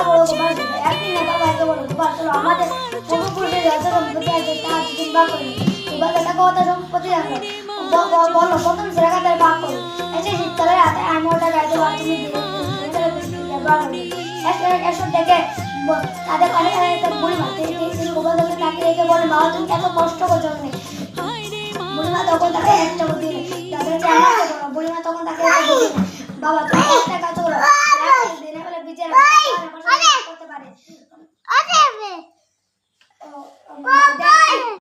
বড় গোপাল একদিন না বাবাকে বলো গোপাল চলো আমাদের পূর্বপুরুষের যত সম্পত্তি আছে তা দুদিন ভাগ করে গোপাল একটা কথা সম্পত্তি রাখো বলো প্রথম সেরা কাতার ভাগ করো এসে শীতকালে রাতে আইমোটা গাইতে পারো তুমি এসব দেখে তাদের অনেক বুড়িমা তিনি গোপালকে তাকে রেখে বলে বাবা তুমি এত কষ্ট করছো না বুড়িমা তখন তাকে একটা বুদ্ধি তাদের বুড়িমা তখন তাকে বাবা তুমি একটা কাজ করো দিনে বেলা বিচার করতে পারে